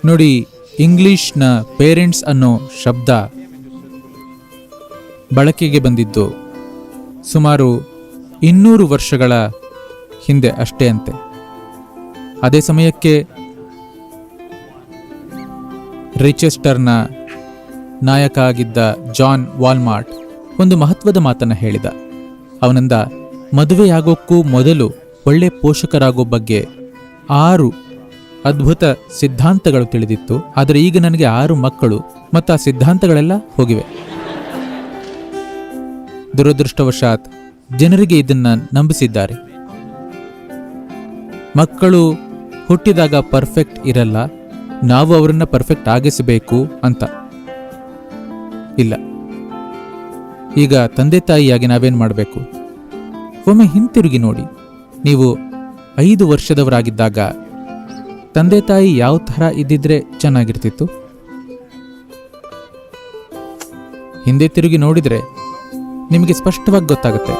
ನೋಡಿ, ಇಂಗ್ಲಿಷ್ನ ಪೇರೆಂಟ್ಸ್ ಅನ್ನೋ ಶಬ್ದ ಬಳಕೆಗೆ ಬಂದಿದ್ದು ಸುಮಾರು 200 ವರ್ಷಗಳ ಹಿಂದೆ ಅಷ್ಟೇ ಅಂತೆ. ಅದೇ ಸಮಯಕ್ಕೆ ರಿಚೆಸ್ಟರ್ನ ನಾಯಕ ಆಗಿದ್ದ ಜಾನ್ ವಾಲ್ಮಾರ್ಟ್ ಒಂದು ಮಹತ್ವದ ಮಾತನ್ನು ಹೇಳಿದ. ಅವನಿಂದ ಮದುವೆಯಾಗೋಕ್ಕೂ ಮೊದಲು ಒಳ್ಳೆ ಪೋಷಕರಾಗೋ ಬಗ್ಗೆ 6 ಅದ್ಭುತ ಸಿದ್ಧಾಂತಗಳು ತಿಳಿದಿತ್ತು. ಆದರೆ ಈಗ ನನಗೆ 6 ಮಕ್ಕಳು ಮತ್ತು ಆ ಸಿದ್ಧಾಂತಗಳೆಲ್ಲ ಹೋಗಿವೆ. ದುರದೃಷ್ಟವಶಾತ್ ಜನರಿಗೆ ಇದನ್ನ ನಂಬಿಸಿದ್ದಾರೆ. ಮಕ್ಕಳು ಹುಟ್ಟಿದಾಗ ಪರ್ಫೆಕ್ಟ್ ಇರಲ್ಲ, ನಾವು ಅವರನ್ನ ಪರ್ಫೆಕ್ಟ್ ಆಗಿಸಬೇಕು ಅಂತ. ಇಲ್ಲ, ಈಗ ತಂದೆ ತಾಯಿಯಾಗಿ ನಾವೇನ್ ಮಾಡಬೇಕು? ಒಮ್ಮೆ ಹಿಂತಿರುಗಿ ನೋಡಿ. ನೀವು 5 ವರ್ಷದವರಾಗಿದ್ದಾಗ ತಂದೆ ತಾಯಿ ಯಾವ ಥರ ಇದ್ದಿದ್ರೆ ಚೆನ್ನಾಗಿರ್ತಿತ್ತು? ಹಿಂದೆ ತಿರುಗಿ ನೋಡಿದ್ರೆ ನಿಮಗೆ ಸ್ಪಷ್ಟವಾಗಿ ಗೊತ್ತಾಗುತ್ತೆ.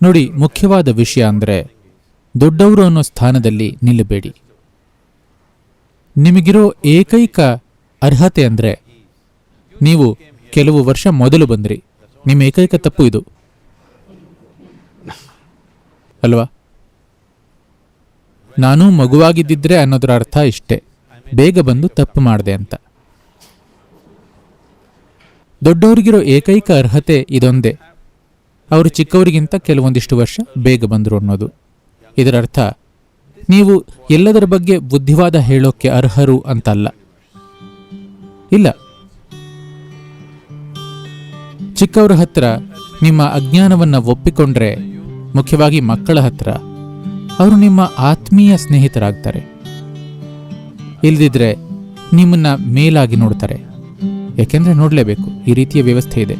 ನೋಡಿ, ಮುಖ್ಯವಾದ ವಿಷಯ ಅಂದರೆ ದೊಡ್ಡವರು ಅನ್ನೋ ಸ್ಥಾನದಲ್ಲಿ ನಿಲ್ಲಬೇಡಿ. ನಿಮಗಿರೋ ಏಕೈಕ ಅರ್ಹತೆ ಅಂದರೆ ನೀವು ಕೆಲವು ವರ್ಷ ಮೊದಲು ಬಂದ್ರಿ. ನಿಮ್ಮ ಏಕೈಕ ತಪ್ಪು ಇದು ಅಲ್ವಾ? ನಾನು ಮಗುವಾಗಿದ್ದಿದ್ರೆ ಅನ್ನೋದರ ಅರ್ಥ ಇಷ್ಟೇ, ಬೇಗ ಬಂದು ತಪ್ಪು ಮಾಡಿದೆ ಅಂತ. ದೊಡ್ಡವರಿಗಿರೋ ಏಕೈಕ ಅರ್ಹತೆ ಇದೊಂದೇ, ಅವರು ಚಿಕ್ಕವರಿಗಿಂತ ಕೆಲವೊಂದಿಷ್ಟು ವರ್ಷ ಬೇಗ ಬಂದರು ಅನ್ನೋದು. ಇದರ ಅರ್ಥ ನೀವು ಎಲ್ಲದರ ಬಗ್ಗೆ ಬುದ್ಧಿವಾದ ಹೇಳೋಕ್ಕೆ ಅರ್ಹರು ಅಂತಲ್ಲ. ಇಲ್ಲ, ಚಿಕ್ಕವರ ಹತ್ರ ನಿಮ್ಮ ಅಜ್ಞಾನವನ್ನ ಒಪ್ಪಿಕೊಂಡ್ರೆ, ಮುಖ್ಯವಾಗಿ ಮಕ್ಕಳ ಹತ್ರ, ಅವರು ನಿಮ್ಮ ಆತ್ಮೀಯ ಸ್ನೇಹಿತರಾಗ್ತಾರೆ. ಇಲ್ಲದಿದ್ರೆ ನಿಮ್ಮನ್ನ ಮೇಲಾಗಿ ನೋಡ್ತಾರೆ. ಯಾಕೆಂದ್ರೆ ನೋಡಲೇಬೇಕು, ಈ ರೀತಿಯ ವ್ಯವಸ್ಥೆ ಇದೆ.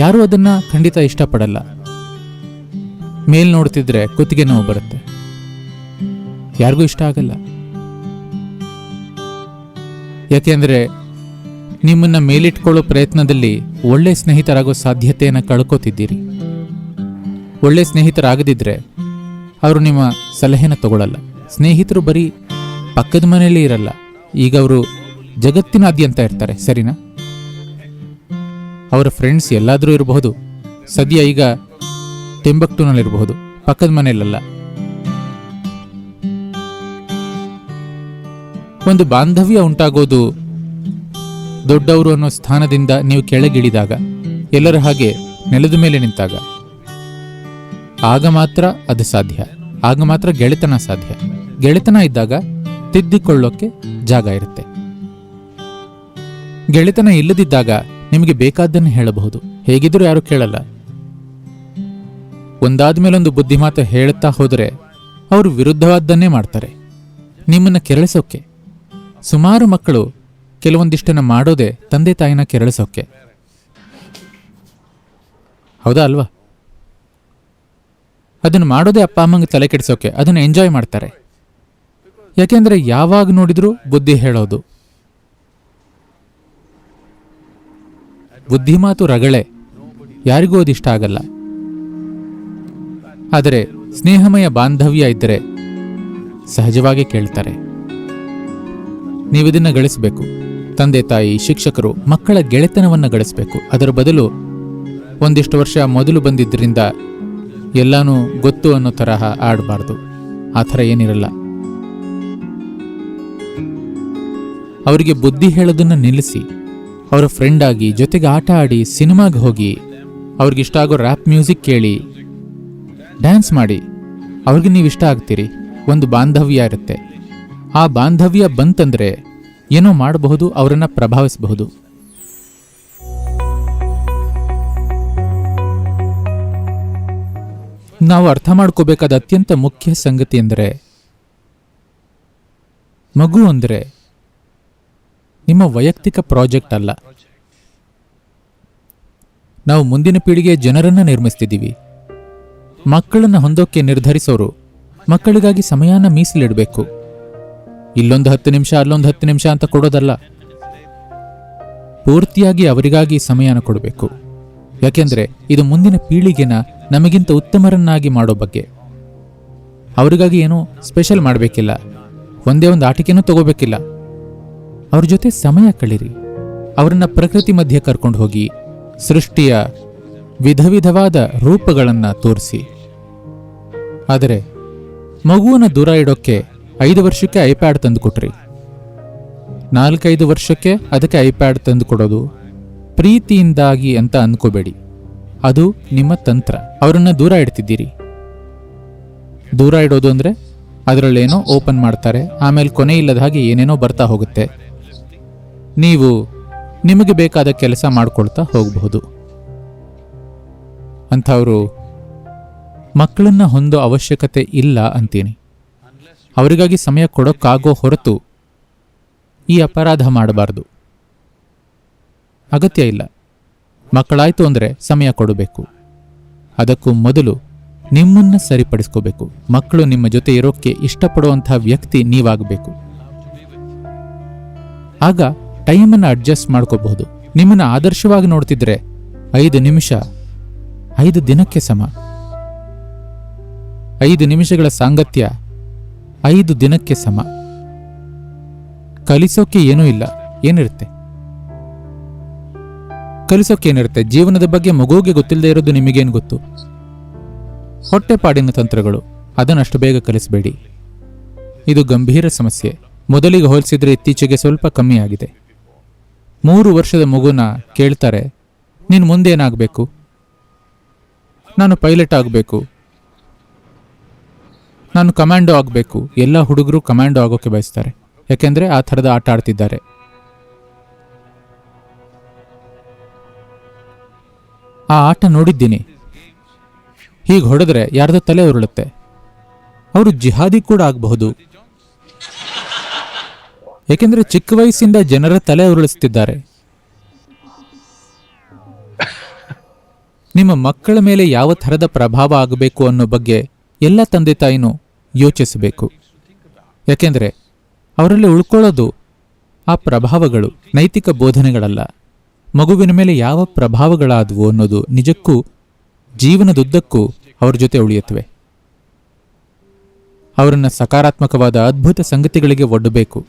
ಯಾರೂ ಅದನ್ನ ಖಂಡಿತ ಇಷ್ಟಪಡಲ್ಲ. ಮೇಲ್ ನೋಡ್ತಿದ್ರೆ ಕುತ್ತಿಗೆ ನೋವು ಬರುತ್ತೆ, ಯಾರಿಗೂ ಇಷ್ಟ ಆಗಲ್ಲ. ಯಾಕೆಂದ್ರೆ ನಿಮ್ಮನ್ನ ಮೇಲಿಟ್ಕೊಳ್ಳೋ ಪ್ರಯತ್ನದಲ್ಲಿ ಒಳ್ಳೆ ಸ್ನೇಹಿತರಾಗೋ ಸಾಧ್ಯತೆಯನ್ನು ಕಳ್ಕೋತಿದ್ದೀರಿ. ಒಳ್ಳೆ ಸ್ನೇಹಿತರಾಗದಿದ್ರೆ ಅವರು ನಿಮ್ಮ ಸಲಹೆನ ತಗೊಳ್ಳಲ್ಲ. ಸ್ನೇಹಿತರು ಬರೀ ಪಕ್ಕದ ಮನೆಯಲ್ಲಿ ಇರಲ್ಲ, ಈಗ ಅವರು ಜಗತ್ತಿನಾದ್ಯಂತ ಇರ್ತಾರೆ, ಸರಿನಾ? ಅವರ ಫ್ರೆಂಡ್ಸ್ ಎಲ್ಲಾದರೂ ಇರಬಹುದು. ಸದ್ಯ ಈಗ ಟಿಂಬಕ್ಟೂನಲ್ಲಿರಬಹುದು, ಪಕ್ಕದ ಮನೆಯಲ್ಲ. ಒಂದು ಬಾಂಧವ್ಯ ಉಂಟಾಗೋದು ದೊಡ್ಡವರು ಅನ್ನೋ ಸ್ಥಾನದಿಂದ ನೀವು ಕೆಳಗಿಳಿದಾಗ, ಎಲ್ಲರ ಹಾಗೆ ನೆಲದ ಮೇಲೆ ನಿಂತಾಗ. ಆಗ ಮಾತ್ರ ಅದು ಸಾಧ್ಯ, ಆಗ ಮಾತ್ರ ಗೆಳೆತನ ಸಾಧ್ಯ. ಗೆಳೆತನ ಇದ್ದಾಗ ತಿದ್ದಿಕೊಳ್ಳೋಕೆ ಜಾಗ ಇರುತ್ತೆ. ಗೆಳೆತನ ಇಲ್ಲದಿದ್ದಾಗ ನಿಮಗೆ ಬೇಕಾದ್ದನ್ನು ಹೇಳಬಹುದು, ಹೇಗಿದ್ರೂ ಯಾರು ಕೇಳಲ್ಲ. ಒಂದಾದ್ಮೇಲೊಂದು ಬುದ್ಧಿಮಾತು ಹೇಳುತ್ತಾ ಹೋದರೆ ಅವರು ವಿರುದ್ಧವಾದ್ದನ್ನೇ ಮಾಡ್ತಾರೆ, ನಿಮ್ಮನ್ನ ಕೆರಳಿಸೋಕೆ. ಸುಮಾರು ಮಕ್ಕಳು ಕೆಲವೊಂದಿಷ್ಟನ್ನ ಮಾಡೋದೇ ತಂದೆ ತಾಯಿನ ಕೆರಳಿಸೋಕೆ. ಹೌದಾ ಅಲ್ವಾ? ಅದನ್ನು ಮಾಡೋದೇ ಅಪ್ಪ ಅಮ್ಮಂಗೆ ತಲೆ ಕೆಡಿಸೋಕೆ, ಅದನ್ನು ಎಂಜಾಯ್ ಮಾಡ್ತಾರೆ. ಯಾಕೆಂದ್ರೆ ಯಾವಾಗ ನೋಡಿದ್ರೂ ಬುದ್ಧಿ ಹೇಳೋದು. ಬುದ್ಧಿಮಾತು ರಗಳೆ, ಯಾರಿಗೂ ಅದಿಷ್ಟ ಆಗಲ್ಲ. ಆದರೆ ಸ್ನೇಹಮಯ ಬಾಂಧವ್ಯ ಇದ್ದರೆ ಸಹಜವಾಗಿ ಕೇಳ್ತಾರೆ. ನೀವಿದನ್ನ ಗಳಿಸಬೇಕು. ತಂದೆ ತಾಯಿ, ಶಿಕ್ಷಕರು, ಮಕ್ಕಳ ಗೆಳೆತನವನ್ನು ಗಳಿಸಬೇಕು. ಅದರ ಬದಲು ಒಂದಿಷ್ಟು ವರ್ಷ ಮೊದಲು ಬಂದಿದ್ದರಿಂದ ಎಲ್ಲಾನು ಗೊತ್ತು ಅನ್ನೋ ತರಹ ಆಡಬಾರ್ದು. ಆ ಥರ ಏನಿರಲ್ಲ. ಅವರಿಗೆ ಬುದ್ಧಿ ಹೇಳೋದನ್ನ ನಿಲ್ಲಿಸಿ, ಅವರ ಫ್ರೆಂಡ್ ಆಗಿ, ಜೊತೆಗೆ ಆಟ ಆಡಿ, ಸಿನಿಮಾಗೆ ಹೋಗಿ, ಅವ್ರಿಗಿಷ್ಟ ಆಗೋ ರ್ಯಾಪ್ ಮ್ಯೂಸಿಕ್ ಕೇಳಿ, ಡ್ಯಾನ್ಸ್ ಮಾಡಿ. ಅವ್ರಿಗೆ ನೀವು ಇಷ್ಟ ಆಗ್ತೀರಿ. ಒಂದು ಬಾಂಧವ್ಯ ಇರುತ್ತೆ. ಆ ಬಾಂಧವ್ಯ ಬಂತಂದ್ರೆ ಏನೋ ಮಾಡಬಹುದು, ಅವರನ್ನ ಪ್ರಭಾವಿಸಬಹುದು. ನಾವು ಅರ್ಥ ಮಾಡ್ಕೋಬೇಕಾದ ಅತ್ಯಂತ ಮುಖ್ಯ ಸಂಗತಿ ಎಂದರೆ, ಮಗು ಅಂದರೆ ನಿಮ್ಮ ವೈಯಕ್ತಿಕ ಪ್ರಾಜೆಕ್ಟ್ ಅಲ್ಲ. ನಾವು ಮುಂದಿನ ಪೀಳಿಗೆ ಜನರನ್ನ ನಿರ್ಮಿಸ್ತಿದ್ದೀವಿ. ಮಕ್ಕಳನ್ನ ಹೊಂದೋಕೆ ನಿರ್ಧರಿಸೋರು ಮಕ್ಕಳಿಗಾಗಿ ಸಮಯನ ಮೀಸಲಿಡಬೇಕು. ಇಲ್ಲೊಂದು 10 ನಿಮಿಷ ಅಲ್ಲೊಂದು 10 ನಿಮಿಷ ಅಂತ ಕೊಡೋದಲ್ಲ. ಪೂರ್ತಿಯಾಗಿ ಅವರಿಗಾಗಿ ಸಮಯನ ಕೊಡಬೇಕು. ಯಾಕೆಂದ್ರೆ ಇದು ಮುಂದಿನ ಪೀಳಿಗೆನ ನಮಗಿಂತ ಉತ್ತಮರನ್ನಾಗಿ ಮಾಡೋ ಬಗ್ಗೆ. ಅವರಿಗಾಗಿ ಏನೂ ಸ್ಪೆಷಲ್ ಮಾಡಬೇಕಿಲ್ಲ, ಒಂದೇ ಒಂದು ಆಟಿಕೆನೂ ತಗೋಬೇಕಿಲ್ಲ. ಅವ್ರ ಜೊತೆ ಸಮಯ ಕಳೀರಿ. ಅವರನ್ನ ಪ್ರಕೃತಿ ಮಧ್ಯೆ ಕರ್ಕೊಂಡು ಹೋಗಿ ಸೃಷ್ಟಿಯ ವಿಧ ವಿಧವಾದ ರೂಪಗಳನ್ನು ತೋರಿಸಿ. ಆದರೆ ಮಗುವನ್ನು ದೂರ ಇಡೋಕ್ಕೆ 5 ವರ್ಷಕ್ಕೆ ಐಪ್ಯಾಡ್ ತಂದು ಕೊಟ್ರಿ, 4-5 ವರ್ಷಕ್ಕೆ ಅದಕ್ಕೆ ಐಪ್ಯಾಡ್ ತಂದು ಕೊಡೋದು ಪ್ರೀತಿಯಿಂದಾಗಿ ಅಂತ ಅನ್ಕೋಬೇಡಿ. ಅದು ನಿಮ್ಮ ತಂತ್ರ. ಅವರನ್ನ ದೂರ ಇಡ್ತಿದ್ದೀರಿ. ದೂರ ಇಡೋದು ಅಂದ್ರೆ ಅದರಲ್ಲೇನೋ ಓಪನ್ ಮಾಡ್ತಾರೆ, ಆಮೇಲೆ ಕೊನೆ ಇಲ್ಲದ ಹಾಗೆ ಏನೇನೋ ಬರ್ತಾ ಹೋಗುತ್ತೆ. ನೀವು ನಿಮಗೆ ಬೇಕಾದ ಕೆಲಸ ಮಾಡ್ಕೊಳ್ತಾ ಹೋಗಬಹುದು. ಅಂಥವರು ಮಕ್ಕಳನ್ನ ಹೊಂದೋ ಅವಶ್ಯಕತೆ ಇಲ್ಲ ಅಂತೀನಿ. ಅವರಿಗಾಗಿ ಸಮಯ ಕೊಡೋಕ್ಕಾಗೋ ಹೊರತು ಈ ಅಪರಾಧ ಮಾಡಬಾರ್ದು. ಅಗತ್ಯ ಇಲ್ಲ. ಮಕ್ಕಳಾಯ್ತು ಅಂದರೆ ಸಮಯ ಕೊಡಬೇಕು. ಅದಕ್ಕೂ ಮೊದಲು ನಿಮ್ಮನ್ನ ಸರಿಪಡಿಸ್ಕೋಬೇಕು. ಮಕ್ಕಳು ನಿಮ್ಮ ಜೊತೆ ಇರೋಕ್ಕೆ ಇಷ್ಟಪಡುವಂತಹ ವ್ಯಕ್ತಿ ನೀವಾಗಬೇಕು. ಆಗ ಟೈಮನ್ನು ಅಡ್ಜಸ್ಟ್ ಮಾಡ್ಕೋಬಹುದು. ನಿಮ್ಮನ್ನ ಆದರ್ಶವಾಗಿ ನೋಡ್ತಿದ್ರೆ 5 ನಿಮಿಷ 5 ದಿನಕ್ಕೆ ಸಮ. 5 ನಿಮಿಷಗಳ ಸಾಂಗತ್ಯ 5 ದಿನಕ್ಕೆ ಸಮ. ಕಲಿಸೋಕೆ ಏನೂ ಇಲ್ಲ. ಏನಿರುತ್ತೆ ಕಲಿಸೋಕೇನಿರುತ್ತೆ? ಜೀವನದ ಬಗ್ಗೆ ಮಗುವಿಗೆ ಗೊತ್ತಿಲ್ಲದೆ ಇರೋದು ನಿಮಗೇನು ಗೊತ್ತು? ಹೊಟ್ಟೆಪಾಡಿನ ತಂತ್ರಗಳು, ಅದನ್ನಷ್ಟು ಬೇಗ ಕಲಿಸಬೇಡಿ. ಇದು ಗಂಭೀರ ಸಮಸ್ಯೆ. ಮೊದಲಿಗೆ ಹೋಲಿಸಿದ್ರೆ ಇತ್ತೀಚೆಗೆ ಸ್ವಲ್ಪ ಕಮ್ಮಿ ಆಗಿದೆ. 3 ವರ್ಷದ ಮಗುನ ಕೇಳ್ತಾರೆ, ನೀನು ಮುಂದೇನಾಗಬೇಕು? ನಾನು ಪೈಲಟ್ ಆಗಬೇಕು, ನಾನು ಕಮಾಂಡೋ ಆಗಬೇಕು. ಎಲ್ಲ ಹುಡುಗರು ಕಮಾಂಡೋ ಆಗೋಕೆ ಬಯಸ್ತಾರೆ, ಯಾಕೆಂದ್ರೆ ಆ ಥರದ ಆಟ ಆಡ್ತಿದ್ದಾರೆ. ಆ ಆಟ ನೋಡಿದ್ದೀನಿ. ಹೀಗೆ ಹೊಡೆದ್ರೆ ಯಾರ್ದೋ ತಲೆ ಉರುಳುತ್ತೆ. ಅವರು ಜಿಹಾದಿ ಕೂಡ ಆಗಬಹುದು, ಏಕೆಂದ್ರೆ ಚಿಕ್ಕ ವಯಸ್ಸಿಂದ ಜನರ ತಲೆ ಉರುಳಿಸ್ತಿದ್ದಾರೆ. ನಿಮ್ಮ ಮಕ್ಕಳ ಮೇಲೆ ಯಾವ ಥರದ ಪ್ರಭಾವ ಆಗಬೇಕು ಅನ್ನೋ ಬಗ್ಗೆ ಎಲ್ಲ ತಂದೆ ತಾಯಿನೂ ಯೋಚಿಸಬೇಕು. ಯಾಕೆಂದ್ರೆ ಅವರಲ್ಲಿ ಉಳ್ಕೊಳ್ಳೋದು ಆ ಪ್ರಭಾವಗಳು, ನೈತಿಕ ಬೋಧನೆಗಳಲ್ಲ. ಮಗುವಿನ ಮೇಲೆ ಯಾವ ಪ್ರಭಾವಗಳಾದವು ಅನ್ನೋದು ನಿಜಕ್ಕೂ ಜೀವನದುದ್ದಕ್ಕೂ ಅವ್ರ ಜೊತೆ ಉಳಿಯುತ್ತವೆ. ಅವರನ್ನ ಸಕಾರಾತ್ಮಕವಾದ ಅದ್ಭುತ ಸಂಗತಿಗಳಿಗೆ ಒಡ್ಡಬೇಕು.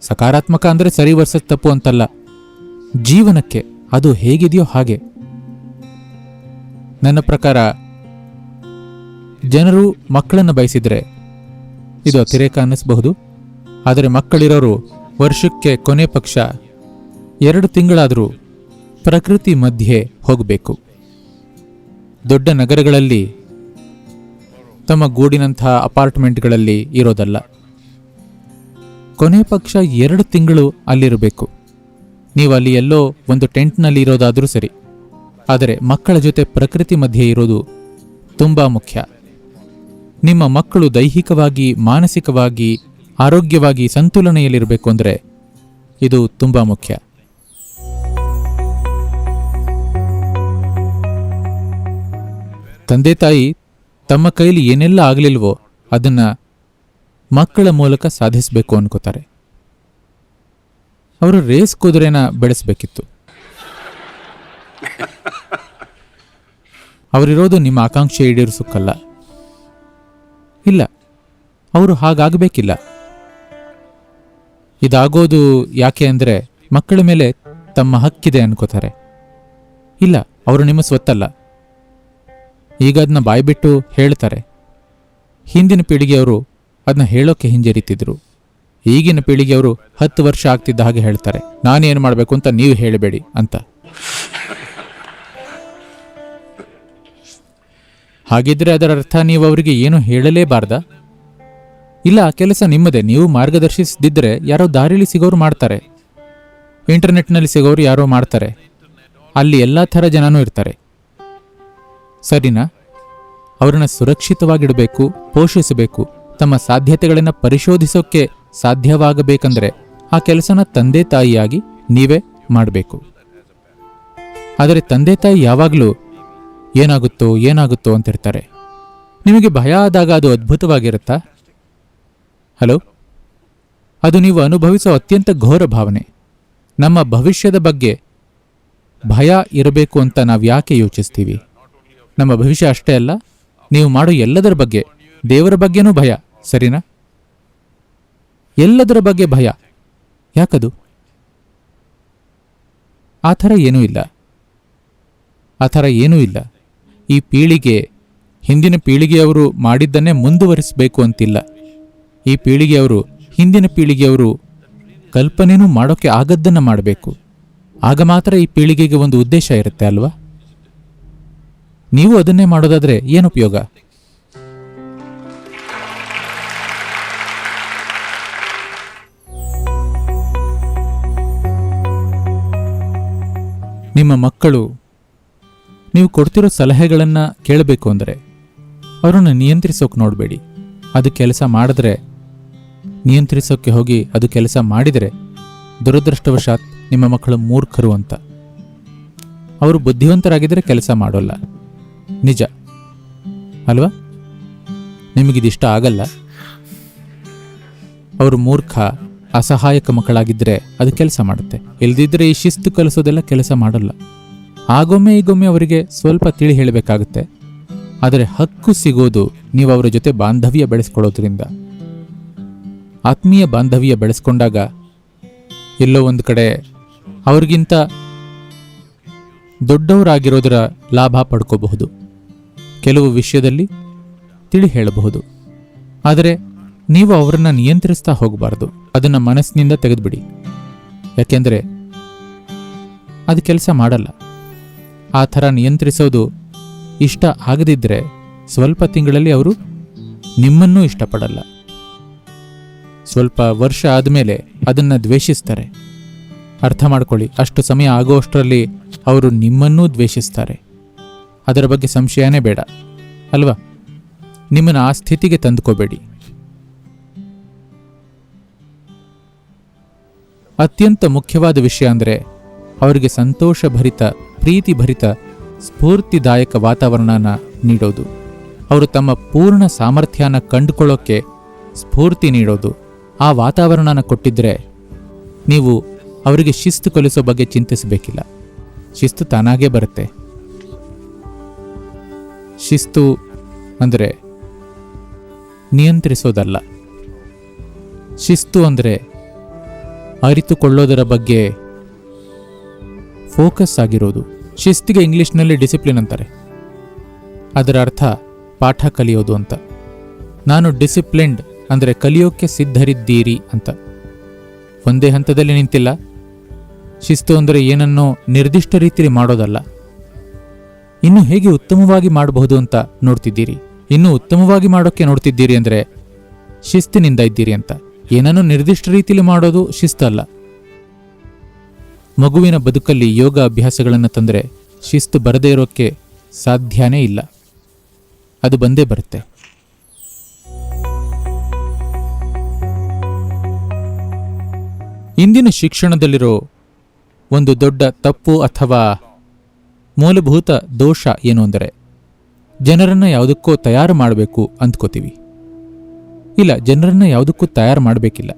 ಸಕಾರಾತ್ಮಕ ಅಂದರೆ ಸರಿ ವರ್ಸಸ್ ತಪ್ಪು ಅಂತಲ್ಲ, ಜೀವನಕ್ಕೆ ಅದು ಹೇಗಿದೆಯೋ ಹಾಗೆ. ನನ್ನ ಪ್ರಕಾರ ಜನರು ಮಕ್ಕಳನ್ನು ಬಯಸಿದ್ರೆ ಇದು ಅತಿರೇಕ ಅನ್ನಿಸಬಹುದು. ಆದರೆ ಮಕ್ಕಳಿರೋರು ವರ್ಷಕ್ಕೆ ಕೊನೆ ಪಕ್ಷ 2 ತಿಂಗಳಾದರೂ ಪ್ರಕೃತಿ ಮಧ್ಯೆ ಹೋಗಬೇಕು. ದೊಡ್ಡ ನಗರಗಳಲ್ಲಿ ತಮ್ಮ ಗೂಡಿನಂತಹ ಅಪಾರ್ಟ್ಮೆಂಟ್ಗಳಲ್ಲಿ ಇರೋದಲ್ಲ. ಕೊನೆ ಪಕ್ಷ 2 ತಿಂಗಳು ಅಲ್ಲಿರಬೇಕು. ನೀವು ಅಲ್ಲಿ ಎಲ್ಲೋ ಒಂದು ಟೆಂಟ್ನಲ್ಲಿ ಇರೋದಾದರೂ ಸರಿ, ಆದರೆ ಮಕ್ಕಳ ಜೊತೆ ಪ್ರಕೃತಿ ಮಧ್ಯೆ ಇರೋದು ತುಂಬ ಮುಖ್ಯ. ನಿಮ್ಮ ಮಕ್ಕಳು ದೈಹಿಕವಾಗಿ, ಮಾನಸಿಕವಾಗಿ, ಆರೋಗ್ಯವಾಗಿ ಸಂತುಲನೆಯಲ್ಲಿರಬೇಕು ಅಂದರೆ ಇದು ತುಂಬ ಮುಖ್ಯ. ತಂದೆ ತಾಯಿ ತಮ್ಮ ಕೈಲಿ ಏನೆಲ್ಲ ಆಗಲಿಲ್ವೋ ಅದನ್ನ ಮಕ್ಕಳ ಮೂಲಕ ಸಾಧಿಸಬೇಕು ಅನ್ಕೋತಾರೆ. ಅವರು ರೇಸ್ ಕುದುರೆನ ಬೆಳೆಸಬೇಕಿತ್ತು. ಅವರಿರೋದು ನಿಮ್ಮ ಆಕಾಂಕ್ಷೆ ಈಡೇರಿಸೋಕ್ಕಲ್ಲ. ಇಲ್ಲ, ಅವರು ಹಾಗಾಗಬೇಕಿಲ್ಲ. ಇದಾಗೋದು ಯಾಕೆ ಅಂದರೆ ಮಕ್ಕಳ ಮೇಲೆ ತಮ್ಮ ಹಕ್ಕಿದೆ ಅನ್ಕೋತಾರೆ. ಇಲ್ಲ, ಅವರು ನಿಮ್ಮ ಸ್ವತ್ತಲ್ಲ. ಈಗ ಅದನ್ನ ಬಾಯ್ಬಿಟ್ಟು ಹೇಳ್ತಾರೆ. ಹಿಂದಿನ ಪೀಳಿಗೆಯವರು ಅದನ್ನ ಹೇಳೋಕೆ ಹಿಂಜರಿತಿದ್ರು. ಈಗಿನ ಪೀಳಿಗೆಯವರು 10 ವರ್ಷ ಆಗ್ತಿದ್ದ ಹಾಗೆ ಹೇಳ್ತಾರೆ, ನಾನೇನು ಮಾಡಬೇಕು ಅಂತ ನೀವು ಹೇಳಬೇಡಿ ಅಂತ. ಹಾಗಿದ್ರೆ ಅದರ ಅರ್ಥ ನೀವು ಅವರಿಗೆ ಏನು ಹೇಳಲೇಬಾರ್ದ? ಇಲ್ಲ, ಆ ಕೆಲಸ ನಿಮ್ಮದೇ. ನೀವು ಮಾರ್ಗದರ್ಶಿಸದಿದ್ದರೆ ಯಾರೋ ದಾರಿಲಿ ಸಿಗೋರು ಮಾಡ್ತಾರೆ, ಇಂಟರ್ನೆಟ್ನಲ್ಲಿ ಸಿಗೋರು ಯಾರೋ ಮಾಡ್ತಾರೆ. ಅಲ್ಲಿ ಎಲ್ಲ ಥರ ಜನನೂ ಇರ್ತಾರೆ. ಸರಿನಾ? ಅವರನ್ನ ಸುರಕ್ಷಿತವಾಗಿಡಬೇಕು, ಪೋಷಿಸಬೇಕು. ತಮ್ಮ ಸಾಧ್ಯತೆಗಳನ್ನು ಪರಿಶೋಧಿಸೋಕೆ ಸಾಧ್ಯವಾಗಬೇಕಂದ್ರೆ ಆ ಕೆಲಸನ ತಂದೆ ತಾಯಿಯಾಗಿ ನೀವೇ ಮಾಡಬೇಕು. ಆದರೆ ತಂದೆ ತಾಯಿ ಯಾವಾಗಲೂ ಏನಾಗುತ್ತೋ ಏನಾಗುತ್ತೋ ಅಂತಿರ್ತಾರೆ. ನಿಮಗೆ ಭಯ ಆದಾಗ ಅದು ಅದ್ಭುತವಾಗಿರುತ್ತಾ? ಹಲೋ, ಅದು ನೀವು ಅನುಭವಿಸುವ ಅತ್ಯಂತ ಘೋರ ಭಾವನೆ. ನಮ್ಮ ಭವಿಷ್ಯದ ಬಗ್ಗೆ ಭಯ ಇರಬೇಕು ಅಂತ ನಾವು ಯಾಕೆ ಯೋಚಿಸ್ತೀವಿ? ನಮ್ಮ ಭವಿಷ್ಯ ಅಷ್ಟೇ ಅಲ್ಲ, ನೀವು ಮಾಡೋ ಎಲ್ಲದರ ಬಗ್ಗೆ, ದೇವರ ಬಗ್ಗೆನೂ ಭಯ, ಸರಿನಾ? ಎಲ್ಲದರ ಬಗ್ಗೆ ಭಯ. ಯಾಕದು? ಆ ಥರ ಏನೂ ಇಲ್ಲ. ಈ ಪೀಳಿಗೆ ಹಿಂದಿನ ಪೀಳಿಗೆಯವರು ಮಾಡಿದ್ದನ್ನೇ ಮುಂದುವರಿಸಬೇಕು ಅಂತಿಲ್ಲ. ಈ ಪೀಳಿಗೆಯವರು ಹಿಂದಿನ ಪೀಳಿಗೆಯವರು ಕಲ್ಪನೆನೂ ಮಾಡೋಕ್ಕೆ ಆಗದ್ದನ್ನು ಮಾಡಬೇಕು. ಆಗ ಮಾತ್ರ ಈ ಪೀಳಿಗೆಗೆ ಒಂದು ಉದ್ದೇಶ ಇರುತ್ತೆ ಅಲ್ವಾ? ನೀವು ಅದನ್ನೇ ಮಾಡೋದಾದ್ರೆ ಏನು ಉಪಯೋಗ? ನಿಮ್ಮ ಮಕ್ಕಳು ನೀವು ಕೊಡ್ತಿರೋ ಸಲಹೆಗಳನ್ನು ಕೇಳಬೇಕು ಅಂದರೆ ಅವರನ್ನು ನಿಯಂತ್ರಿಸೋಕೆ ನೋಡಬೇಡಿ. ಅದು ಕೆಲಸ ಮಾಡಿದ್ರೆ ನಿಯಂತ್ರಿಸೋಕ್ಕೆ ಹೋಗಿ ಅದು ಕೆಲಸ ಮಾಡಿದರೆ ದುರದೃಷ್ಟವಶಾತ್ ನಿಮ್ಮ ಮಕ್ಕಳು ಮೂರ್ಖರು ಅಂತ. ಅವರು ಬುದ್ಧಿವಂತರಾಗಿದ್ದರೆ ಕೆಲಸ ಮಾಡೋಲ್ಲ, ನಿಜ ಅಲ್ವಾ? ನಿಮಗಿದಿಷ್ಟ ಆಗಲ್ಲ. ಅವರು ಮೂರ್ಖ ಅಸಹಾಯಕ ಮಕ್ಕಳಾಗಿದ್ದರೆ ಅದು ಕೆಲಸ ಮಾಡುತ್ತೆ. ಇಲ್ದಿದ್ರೆ ಈ ಶಿಸ್ತು ಕಲಿಸೋದೆಲ್ಲ ಕೆಲಸ ಮಾಡಲ್ಲ. ಆಗೊಮ್ಮೆ ಈಗೊಮ್ಮೆ ಅವರಿಗೆ ಸ್ವಲ್ಪ ತಿಳಿ ಹೇಳಬೇಕಾಗುತ್ತೆ. ಆದರೆ ಹಕ್ಕು ಸಿಗೋದು ನೀವು ಅವರ ಜೊತೆ ಬಾಂಧವ್ಯ ಬೆಳೆಸ್ಕೊಳ್ಳೋದ್ರಿಂದ. ಆತ್ಮೀಯ ಬಾಂಧವ್ಯ ಬೆಳೆಸ್ಕೊಂಡಾಗ ಎಲ್ಲೋ ಒಂದು ಕಡೆ ಅವ್ರಿಗಿಂತ ದೊಡ್ಡವರಾಗಿರೋದರ ಲಾಭ ಪಡ್ಕೋಬಹುದು. ಕೆಲವು ವಿಷಯದಲ್ಲಿ ತಿಳಿ ಹೇಳಬಹುದು. ಆದರೆ ನೀವು ಅವರನ್ನು ನಿಯಂತ್ರಿಸ್ತಾ ಹೋಗಬಾರ್ದು. ಅದನ್ನು ಮನಸ್ಸಿನಿಂದ ತೆಗೆದುಬಿಡಿ. ಯಾಕೆಂದರೆ ಅದು ಕೆಲಸ ಮಾಡಲ್ಲ. ಆ ಥರ ನಿಯಂತ್ರಿಸೋದು ಇಷ್ಟ ಆಗದಿದ್ದರೆ ಸ್ವಲ್ಪ ತಿಂಗಳಲ್ಲಿ ಅವರು ನಿಮ್ಮನ್ನೂ ಇಷ್ಟಪಡಲ್ಲ. ಸ್ವಲ್ಪ ವರ್ಷ ಆದಮೇಲೆ ಅದನ್ನು ದ್ವೇಷಿಸ್ತಾರೆ. ಅರ್ಥ ಮಾಡ್ಕೊಳ್ಳಿ, ಅಷ್ಟು ಸಮಯ ಆಗೋಷ್ಟರಲ್ಲಿ ಅವರು ನಿಮ್ಮನ್ನೂ ದ್ವೇಷಿಸ್ತಾರೆ. ಅದರ ಬಗ್ಗೆ ಸಂಶಯನೇ ಬೇಡ ಅಲ್ವಾ? ನಿಮ್ಮನ್ನು ಆ ಸ್ಥಿತಿಗೆ ತಂದುಕೋಬೇಡಿ. ಅತ್ಯಂತ ಮುಖ್ಯವಾದ ವಿಷಯ ಅಂದರೆ ಅವರಿಗೆ ಸಂತೋಷಭರಿತ, ಪ್ರೀತಿಭರಿತ, ಸ್ಫೂರ್ತಿದಾಯಕ ವಾತಾವರಣನ ನೀಡೋದು. ಅವರು ತಮ್ಮ ಪೂರ್ಣ ಸಾಮರ್ಥ್ಯನ ಕಂಡುಕೊಳ್ಳೋಕ್ಕೆ ಸ್ಫೂರ್ತಿ ನೀಡೋದು. ಆ ವಾತಾವರಣನ ಕೊಟ್ಟಿದ್ರೆ ನೀವು ಅವರಿಗೆ ಶಿಸ್ತು ಕಲಿಸೋ ಬಗ್ಗೆ ಚಿಂತಿಸಬೇಕಿಲ್ಲ. ಶಿಸ್ತು ತಾನಾಗೇ ಬರುತ್ತೆ. ಶಿಸ್ತು ಅಂದರೆ ನಿಯಂತ್ರಿಸೋದಲ್ಲ. ಶಿಸ್ತು ಅಂದರೆ ಅರಿತುಕೊಳ್ಳೋದರ ಬಗ್ಗೆ ಫೋಕಸ್ ಆಗಿರೋದು. ಶಿಸ್ತಿಗೆ ಇಂಗ್ಲಿಷ್ನಲ್ಲಿ ಡಿಸಿಪ್ಲಿನ್ ಅಂತಾರೆ. ಅದರ ಅರ್ಥ ಪಾಠ ಕಲಿಯೋದು ಅಂತ. ನಾನು ಡಿಸಿಪ್ಲಿನ್ಡ್ ಅಂದರೆ ಕಲಿಯೋಕ್ಕೆ ಸಿದ್ಧರಿದ್ದೀರಿ ಅಂತ. ಒಂದೇ ಹಂತದಲ್ಲಿ ನಿಂತಿಲ್ಲ. ಶಿಸ್ತು ಅಂದರೆ ಏನನ್ನೋ ನಿರ್ದಿಷ್ಟ ರೀತಿಯಲ್ಲಿ ಮಾಡೋದಲ್ಲ. ಇನ್ನು ಹೇಗೆ ಉತ್ತಮವಾಗಿ ಮಾಡಬಹುದು ಅಂತ ನೋಡ್ತಿದ್ದೀರಿ. ಇನ್ನು ಉತ್ತಮವಾಗಿ ಮಾಡೋಕ್ಕೆ ನೋಡ್ತಿದ್ದೀರಿ ಅಂದರೆ ಶಿಸ್ತಿನಿಂದ ಇದ್ದೀರಿ ಅಂತ. ಏನನ್ನೋ ನಿರ್ದಿಷ್ಟ ರೀತಿಯಲ್ಲಿ ಮಾಡೋದು ಶಿಸ್ತಲ್ಲ. ಮಗುವಿನ ಬದುಕಲ್ಲಿ ಯೋಗ ಅಭ್ಯಾಸಗಳನ್ನು ತಂದರೆ ಶಿಸ್ತು ಬರದೇ ಇರೋಕ್ಕೆ ಸಾಧ್ಯನೇ ಇಲ್ಲ. ಅದು ಬಂದೇ ಬರುತ್ತೆ. ಇಂದಿನ ಶಿಕ್ಷಣದಲ್ಲಿರೋ ಒಂದು ದೊಡ್ಡ ತಪ್ಪು ಅಥವಾ ಮೂಲಭೂತ ದೋಷ ಏನು ಅಂದರೆ ಜನರನ್ನು ಯಾವುದಕ್ಕೋ ತಯಾರು ಮಾಡಬೇಕು ಅಂದ್ಕೋತೀವಿ. ಇಲ್ಲ, ಜನರನ್ನು ಯಾವುದಕ್ಕೂ ತಯಾರು ಮಾಡಬೇಕಿಲ್ಲ.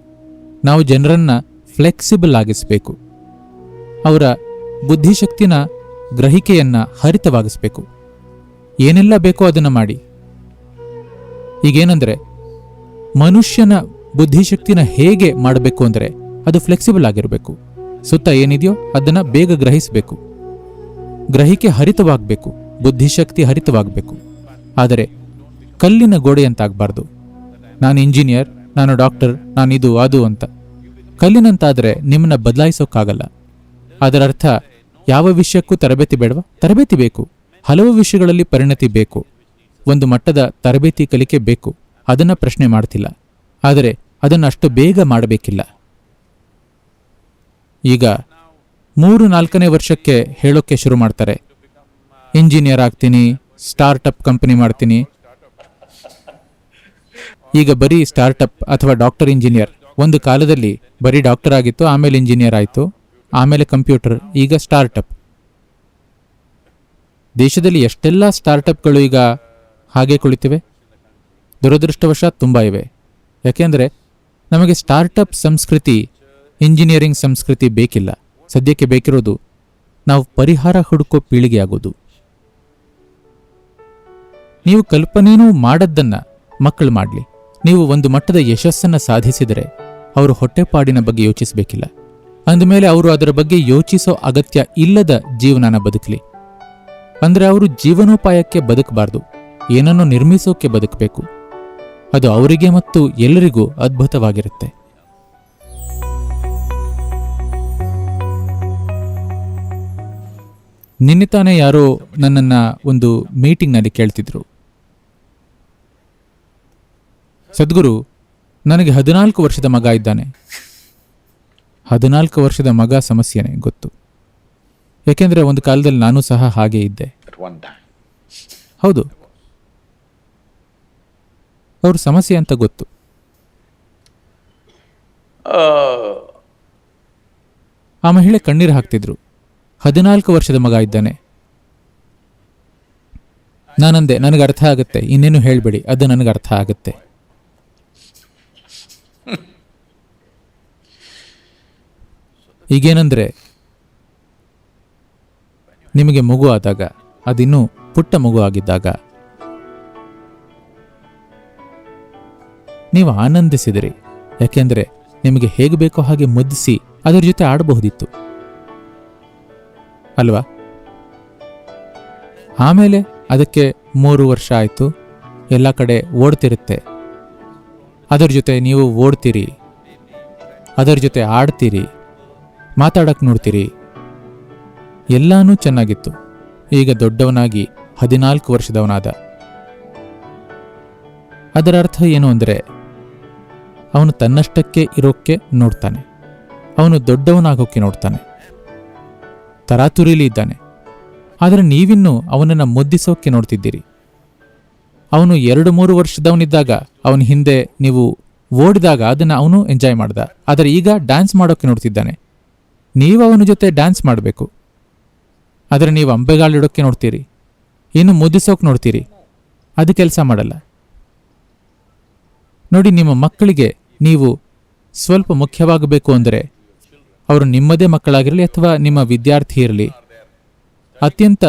ನಾವು ಜನರನ್ನು ಫ್ಲೆಕ್ಸಿಬಲ್ ಆಗಿಸಬೇಕು. ಅವರ ಬುದ್ಧಿಶಕ್ತಿನ ಗ್ರಹಿಕೆಯನ್ನು ಹರಿತವಾಗಿಸಬೇಕು. ಏನೆಲ್ಲ ಬೇಕೋ ಅದನ್ನು ಮಾಡಿ. ಈಗೇನೆಂದರೆ ಮನುಷ್ಯನ ಬುದ್ಧಿಶಕ್ತಿನ ಹೇಗೆ ಮಾಡಬೇಕು ಅಂದರೆ ಅದು ಫ್ಲೆಕ್ಸಿಬಲ್ ಆಗಿರಬೇಕು. ಸುತ್ತ ಏನಿದೆಯೋ ಅದನ್ನು ಬೇಗ ಗ್ರಹಿಸಬೇಕು. ಗ್ರಹಿಕೆ ಹರಿತವಾಗಬೇಕು, ಬುದ್ಧಿಶಕ್ತಿ ಹರಿತವಾಗಬೇಕು. ಆದರೆ ಕಲ್ಲಿನ ಗೋಡೆಯಂತಾಗಬಾರ್ದು. ನಾನು ಇಂಜಿನಿಯರ್, ನಾನು ಡಾಕ್ಟರ್, ನಾನಿದು ಅದು ಅಂತ. ಕಲ್ಲಿನಂತಾದರೆ ನಿಮ್ಮನ್ನ ಬದಲಾಯಿಸೋಕ್ಕಾಗಲ್ಲ. ಅದರರ್ಥ ಯಾವ ವಿಷಯಕ್ಕೂ ತರಬೇತಿ ಬೇಡವಾ? ತರಬೇತಿ ಬೇಕು. ಹಲವು ವಿಷಯಗಳಲ್ಲಿ ಪರಿಣತಿ ಬೇಕು. ಒಂದು ಮಟ್ಟದ ತರಬೇತಿ ಕಲಿಕೆ ಬೇಕು. ಅದನ್ನು ಪ್ರಶ್ನೆ ಮಾಡ್ತಿಲ್ಲ. ಆದರೆ ಅದನ್ನು ಅಷ್ಟು ಬೇಗ ಮಾಡಬೇಕಿಲ್ಲ. ಈಗ 3-4ನೇ ವರ್ಷಕ್ಕೆ ಹೇಳೋಕ್ಕೆ ಶುರು ಮಾಡ್ತಾರೆ, ಇಂಜಿನಿಯರ್ ಆಗ್ತೀನಿ, ಸ್ಟಾರ್ಟಪ್ ಕಂಪನಿ ಮಾಡ್ತೀನಿ. ಈಗ ಬರೀ ಸ್ಟಾರ್ಟಪ್ ಅಥವಾ ಡಾಕ್ಟರ್ ಇಂಜಿನಿಯರ್. ಒಂದು ಕಾಲದಲ್ಲಿ ಬರೀ ಡಾಕ್ಟರ್ ಆಗಿತ್ತು, ಆಮೇಲೆ ಇಂಜಿನಿಯರ್ ಆಯಿತು, ಆಮೇಲೆ ಕಂಪ್ಯೂಟರ್, ಈಗ ಸ್ಟಾರ್ಟಪ್. ದೇಶದಲ್ಲಿ ಎಷ್ಟೆಲ್ಲ ಸ್ಟಾರ್ಟಪ್ಗಳು ಈಗ ಹಾಗೆ ಕುಳಿತಿವೆ. ದುರದೃಷ್ಟವಶಾತ್ ತುಂಬ ಇವೆ. ಯಾಕೆಂದರೆ ನಮಗೆ ಸ್ಟಾರ್ಟಪ್ ಸಂಸ್ಕೃತಿ, ಇಂಜಿನಿಯರಿಂಗ್ ಸಂಸ್ಕೃತಿ ಬೇಕಿಲ್ಲ. ಸದ್ಯಕ್ಕೆ ಬೇಕಿರೋದು ನಾವು ಪರಿಹಾರ ಹುಡುಕೋ ಪೀಳಿಗೆ ಆಗೋದು. ನೀವು ಕಲ್ಪನೆಯೂ ಮಾಡದ್ದನ್ನ ಮಕ್ಕಳು ಮಾಡಲಿ. ನೀವು ಒಂದು ಮಟ್ಟದ ಯಶಸ್ಸನ್ನು ಸಾಧಿಸಿದರೆ ಅವರು ಹೊಟ್ಟೆಪಾಡಿನ ಬಗ್ಗೆ ಯೋಚಿಸಬೇಕಿಲ್ಲ. ಅಂದಮೇಲೆ ಅವರು ಅದರ ಬಗ್ಗೆ ಯೋಚಿಸೋ ಅಗತ್ಯ ಇಲ್ಲದ ಜೀವನನ ಬದುಕಲಿ. ಅಂದರೆ ಅವರು ಜೀವನೋಪಾಯಕ್ಕೆ ಬದುಕಬಾರ್ದು, ಏನನ್ನೋ ನಿರ್ಮಿಸೋಕೆ ಬದುಕಬೇಕು. ಅದು ಅವರಿಗೆ ಮತ್ತು ಎಲ್ಲರಿಗೂ ಅದ್ಭುತವಾಗಿರುತ್ತೆ. ನಿನ್ನೆ ತಾನೇ ಯಾರೋ ನನ್ನನ್ನು ಒಂದು ಮೀಟಿಂಗ್ನಲ್ಲಿ ಕೇಳ್ತಿದ್ರು, ಸದ್ಗುರು, ನನಗೆ 14 ವರ್ಷದ ಮಗ ಇದ್ದಾನೆ. 14 ವರ್ಷದ ಮಗ ಸಮಸ್ಯೆನೇ ಗೊತ್ತು. ಯಾಕೆಂದರೆ ಒಂದು ಕಾಲದಲ್ಲಿ ನಾನು ಸಹ ಹಾಗೇ ಇದ್ದೆ. ಹೌದು, ಅವ್ರ ಸಮಸ್ಯೆ ಅಂತ ಗೊತ್ತು. ಆ ಮಹಿಳೆ ಕಣ್ಣೀರು ಹಾಕ್ತಿದ್ರು. 14 ವರ್ಷದ ಮಗ ಇದ್ದಾನೆ. ನಾನಂದೆ, ನನಗೆ ಅರ್ಥ ಆಗುತ್ತೆ, ಇನ್ನೇನು ಹೇಳಬೇಡಿ, ಅದು ನನಗೆ ಅರ್ಥ ಆಗುತ್ತೆ. ಈಗೇನಂದ್ರೆ, ನಿಮಗೆ ಮಗು ಆದಾಗ, ಅದಿನ್ನೂ ಪುಟ್ಟ ಮಗು ಆಗಿದ್ದಾಗ ನೀವು ಆನಂದಿಸಿದಿರಿ. ಯಾಕೆಂದ್ರೆ ನಿಮಗೆ ಹೇಗೆ ಬೇಕೋ ಹಾಗೆ ಮುದ್ದಿಸಿ ಅದರ ಜೊತೆ ಆಡಬಹುದಿತ್ತು ಅಲ್ವಾ? ಆಮೇಲೆ ಅದಕ್ಕೆ 3 ವರ್ಷ ಆಯಿತು, ಎಲ್ಲ ಕಡೆ ಓಡ್ತಿರುತ್ತೆ. ಅದರ ಜೊತೆ ನೀವು ಓಡ್ತೀರಿ, ಅದರ ಜೊತೆ ಆಡ್ತೀರಿ, ಮಾತಾಡಕ್ಕೆ ನೋಡ್ತೀರಿ, ಎಲ್ಲಾನೂ ಚೆನ್ನಾಗಿತ್ತು. ಈಗ ದೊಡ್ಡವನಾಗಿ 14 ವರ್ಷದವನಾದ. ಅದರ ಅರ್ಥ ಏನು ಅಂದರೆ, ಅವನು ತನ್ನಷ್ಟಕ್ಕೆ ಇರೋಕ್ಕೆ ನೋಡ್ತಾನೆ, ಅವನು ದೊಡ್ಡವನಾಗೋಕ್ಕೆ ನೋಡ್ತಾನೆ, ತರಾತುರಿಲಿ ಇದ್ದಾನೆ. ಆದರೆ ನೀವಿನ್ನೂ ಅವನನ್ನು ಮುದ್ದಿಸೋಕೆ ನೋಡ್ತಿದ್ದೀರಿ. ಅವನು 2-3 ವರ್ಷದವನಿದ್ದಾಗ ಅವನ ಹಿಂದೆ ನೀವು ಓಡಿದಾಗ ಅದನ್ನು ಅವನು ಎಂಜಾಯ್ ಮಾಡ್ದ. ಆದರೆ ಈಗ ಡ್ಯಾನ್ಸ್ ಮಾಡೋಕ್ಕೆ ನೋಡ್ತಿದ್ದಾನೆ. ನೀವು ಅವನ ಜೊತೆ ಡ್ಯಾನ್ಸ್ ಮಾಡಬೇಕು. ಆದರೆ ನೀವು ಅಂಬೆಗಾಲಿಡೋಕ್ಕೆ ನೋಡ್ತೀರಿ, ಇನ್ನು ಮುದ್ದಿಸೋಕೆ ನೋಡ್ತೀರಿ. ಅದು ಕೆಲಸ ಮಾಡಲ್ಲ. ನೋಡಿ, ನಿಮ್ಮ ಮಕ್ಕಳಿಗೆ ನೀವು ಸ್ವಲ್ಪ ಮುಖ್ಯವಾಗಬೇಕು ಅಂದರೆ, ಅವರು ನಿಮ್ಮದೇ ಮಕ್ಕಳಾಗಿರಲಿ ಅಥವಾ ನಿಮ್ಮ ವಿದ್ಯಾರ್ಥಿ ಇರಲಿ, ಅತ್ಯಂತ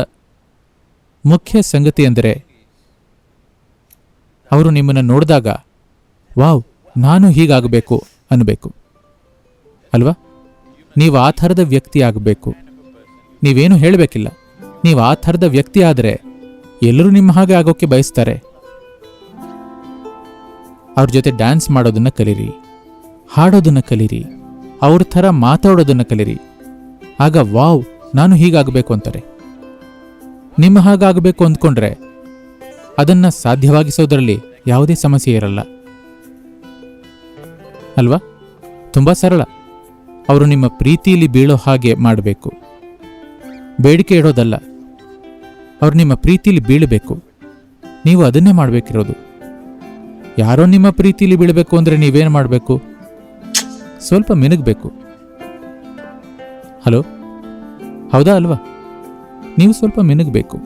ಮುಖ್ಯ ಸಂಗತಿ ಅಂದರೆ ಅವರು ನಿಮ್ಮನ್ನು ನೋಡಿದಾಗ ವಾವ್, ನಾನು ಹೀಗಾಗಬೇಕು ಅನ್ನಬೇಕು ಅಲ್ವಾ? ನೀವು ಆ ಥರದ ವ್ಯಕ್ತಿ ಆಗಬೇಕು. ನೀವೇನು ಹೇಳಬೇಕಿಲ್ಲ. ನೀವು ಆ ಥರದ ವ್ಯಕ್ತಿ ಆದರೆ ಎಲ್ಲರೂ ನಿಮ್ಮ ಹಾಗೆ ಆಗೋಕ್ಕೆ ಬಯಸ್ತಾರೆ. ಅವ್ರ ಜೊತೆ ಡ್ಯಾನ್ಸ್ ಮಾಡೋದನ್ನು ಕಲೀರಿ, ಹಾಡೋದನ್ನು ಕಲೀರಿ, ಅವ್ರ ಥರ ಮಾತಾಡೋದನ್ನು ಕಲೀರಿ. ಆಗ ವಾವ್, ನಾನು ಹೀಗಾಗಬೇಕು ಅಂತಾರೆ. ನಿಮ್ಮ ಹಾಗಾಗಬೇಕು ಅಂದ್ಕೊಂಡ್ರೆ ಅದನ್ನು ಸಾಧ್ಯವಾಗಿಸೋದ್ರಲ್ಲಿ ಯಾವುದೇ ಸಮಸ್ಯೆ ಇರಲ್ಲ ಅಲ್ವಾ? ತುಂಬ ಸರಳ. ಅವರು ನಿಮ್ಮ ಪ್ರೀತಿಯಲ್ಲಿ ಬೀಳೋ ಹಾಗೆ ಮಾಡಬೇಕು, ಬೇಡಿಕೆ ಇಡೋದಲ್ಲ. ಅವರು ನಿಮ್ಮ ಪ್ರೀತಿಯಲ್ಲಿ ಬೀಳಬೇಕು, ನೀವು ಅದನ್ನೇ ಮಾಡಬೇಕಿರೋದು. ಯಾರೋ ನಿಮ್ಮ ಪ್ರೀತಿಯಲ್ಲಿ ಬೀಳಬೇಕು ಅಂದರೆ ನೀವೇನು ಮಾಡಬೇಕು? ಸ್ವಲ್ಪ ಮಿನುಗಬೇಕು. ಹಲೋ, ಹೌದಾ ಅಲ್ವಾ? ನೀವು ಸ್ವಲ್ಪ ಮಿನುಗಬೇಕು.